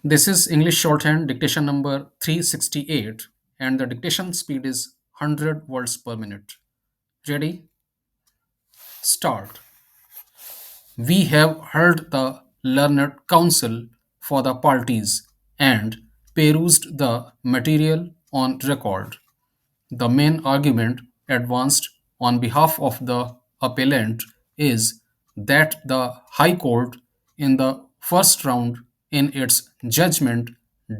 This is English shorthand dictation number 368 and the dictation speed is 100 words per minute. Ready? Start. We have heard the learned counsel for the parties and perused the material on record. The main argument advanced on behalf of the appellant is that the High Court, in the first round in its judgment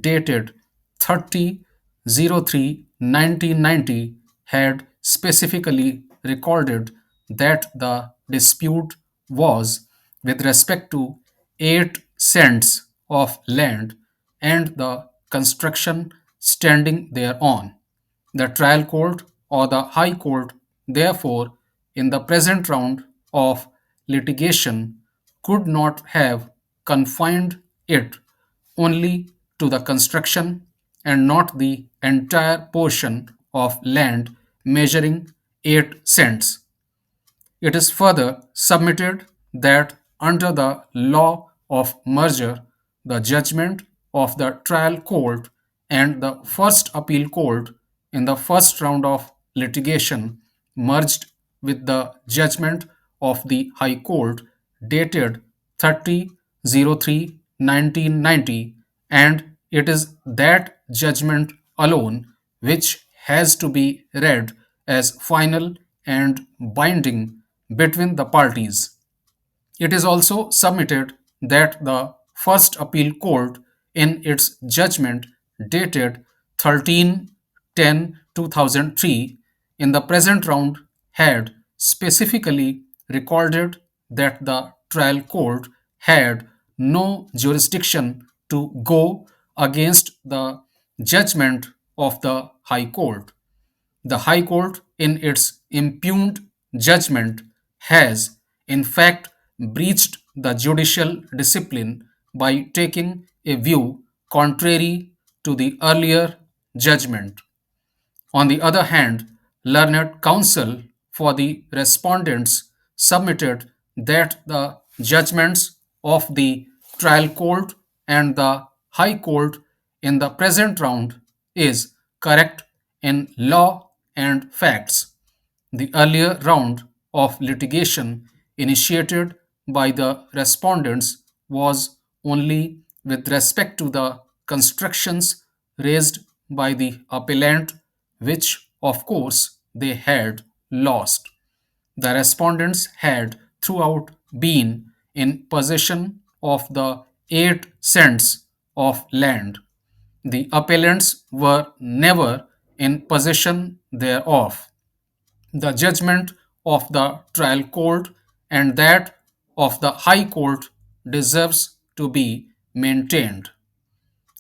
dated 30/03/1990, had specifically recorded that the dispute was with respect to 8 cents of land and the construction standing thereon. The trial court or the high court, therefore, in the present round of litigation, could not have confined it only to the construction and not the entire portion of land measuring 8 cents. It is further submitted that under the law of merger, the judgment of the trial court and the first appeal court in the first round of litigation merged with the judgment of the High Court dated 30/03/1990, and it is that judgment alone which has to be read as final and binding between the parties. It is also submitted that the First Appeal Court, in its judgment dated 13/10/2003, in the present round, had specifically recorded that the trial court had no jurisdiction to go against the judgment of the High Court. The High Court, in its impugned judgment, has, in fact, breached the judicial discipline by taking a view contrary to the earlier judgment. On the other hand, learned counsel for the respondents submitted that the judgments of the trial court and the high court in the present round is correct in law and facts. The earlier round of litigation initiated by the respondents was only with respect to the constructions raised by the appellant, which of course they had lost. The respondents had throughout been in possession of the 8 cents of land. The appellants were never in possession thereof. The judgment of the trial court and that of the high court deserves to be maintained.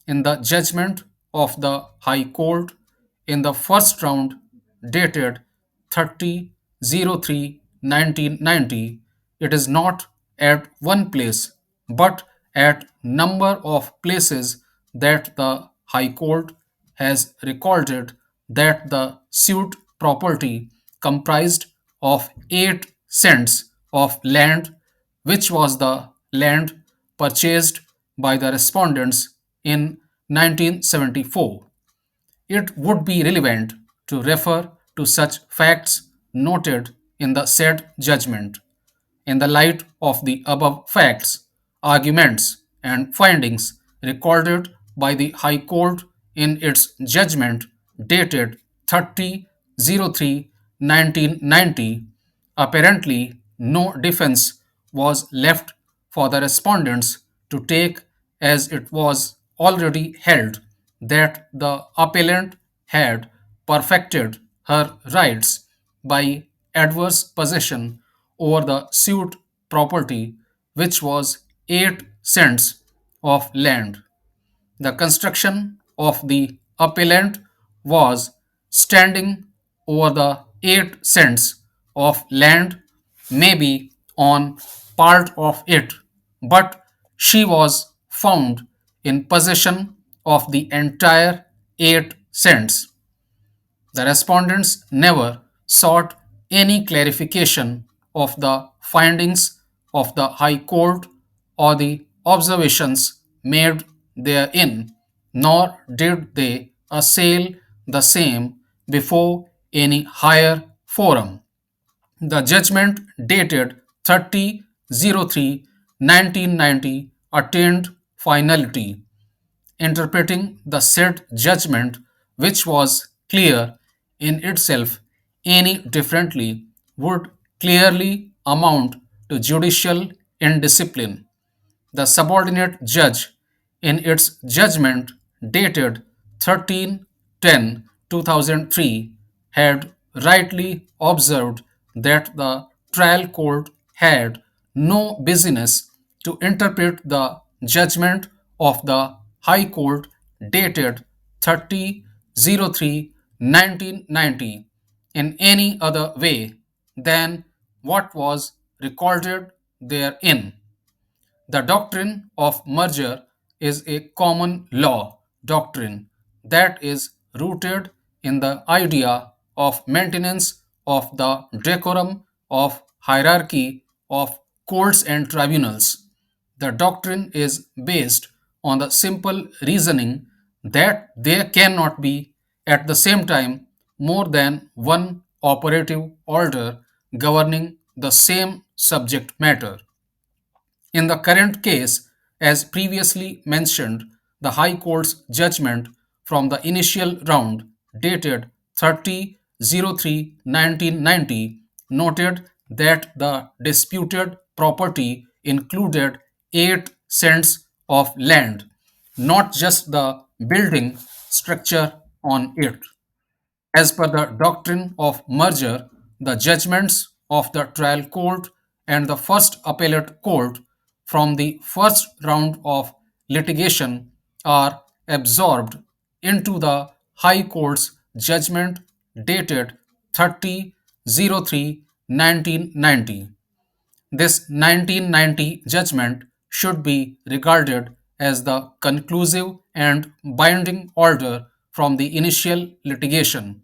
In the judgment of the High Court in the first round dated 30/03/1990, it is not at one place but at number of places that the High Court has recorded that the suit property comprised of 8 cents of land, which was the land purchased by the respondents in 1974. It would be relevant to refer to such facts noted in the said judgment. In the light of the above facts, arguments, and findings recorded by the High Court in its judgment dated 30/03/1990, apparently no defense was left for the respondents to take, as it was already held that the appellant had perfected her rights by adverse possession over the suit property, which was 8 cents of land. The construction of the appellant was standing over the 8 cents of land, maybe on part of it, but she was found in possession of the entire 8 cents. The respondents never sought any clarification of the findings of the High Court or the observations made therein, nor did they assail the same before any higher forum. The judgment dated 30/03/1990 attained finality. Interpreting the said judgment, which was clear in itself, any differently would clearly amount to judicial indiscipline. The subordinate judge, in its judgment dated 13/10/2003, had rightly observed that the trial court had no business to interpret the judgment of the High Court dated 30/03/1990 in any other way than what was recorded therein. The doctrine of merger is a common law doctrine that is rooted in the idea of maintenance of the decorum of hierarchy of courts and tribunals. The doctrine is based on the simple reasoning that there cannot be at the same time more than one operative order governing the same subject matter. In the current case, as previously mentioned, the High Court's judgment from the initial round, dated 30/03/1990, noted that the disputed property included 8 cents of land, not just the building structure on it. As per the doctrine of merger, the judgments of the trial court and the first appellate court from the first round of litigation are absorbed into the High Court's judgment dated 30/03/1990. This 1990 judgment should be regarded as the conclusive and binding order from the initial litigation.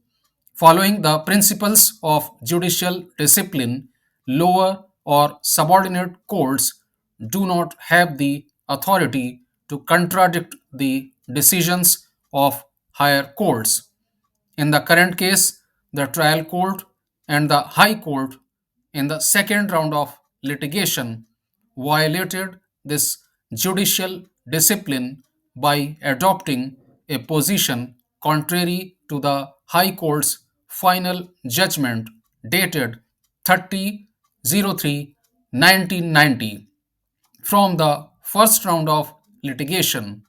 Following the principles of judicial discipline, lower or subordinate courts do not have the authority to contradict the decisions of higher courts. In the current case, the trial court and the High Court in the second round of litigation violated this judicial discipline by adopting a position contrary to the High Court's final judgment dated 30/03/1990. From the first round of litigation,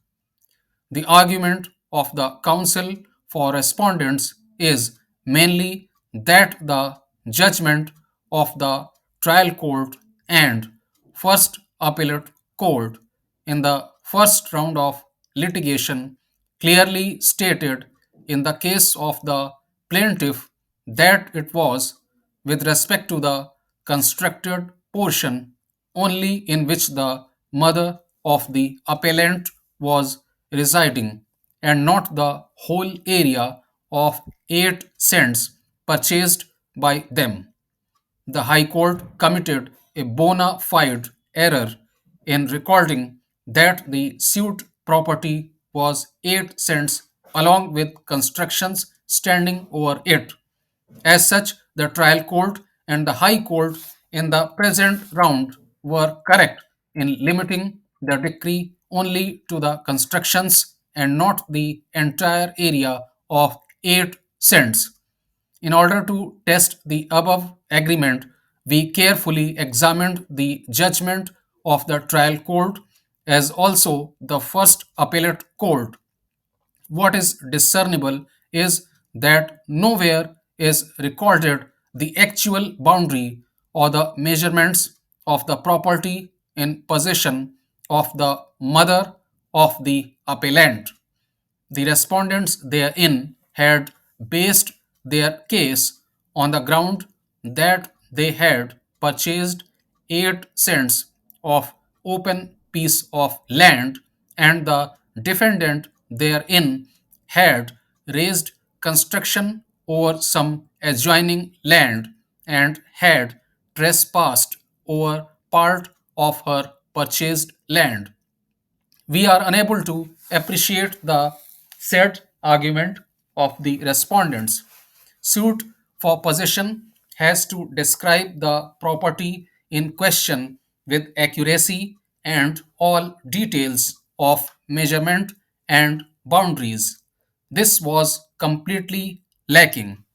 the argument of the counsel for respondents is mainly that the judgment of the trial court and first appellate court in the first round of litigation clearly stated in the case of the plaintiff that it was with respect to the constructed portion only in which the mother of the appellant was residing and not the whole area of 8 cents purchased by them. The High Court committed a bona fide error in recording that the suit property was 8 cents along with constructions standing over it. As such, the trial court and the High Court in the present round were correct in limiting the decree only to the constructions and not the entire area of 8 cents. In order to test the above agreement, we carefully examined the judgment of the trial court as also the first appellate court. What is discernible is that nowhere is recorded the actual boundary or the measurements of the property in possession of the mother of the appellant. The respondents therein had based their case on the ground that they had purchased 8 cents of open piece of land and the defendant therein had raised construction over some adjoining land and had trespassed over part of her purchased land. We are unable to appreciate the said argument of the respondents. Suit for possession has to describe the property in question with accuracy and all details of measurement and boundaries. This was completely lacking.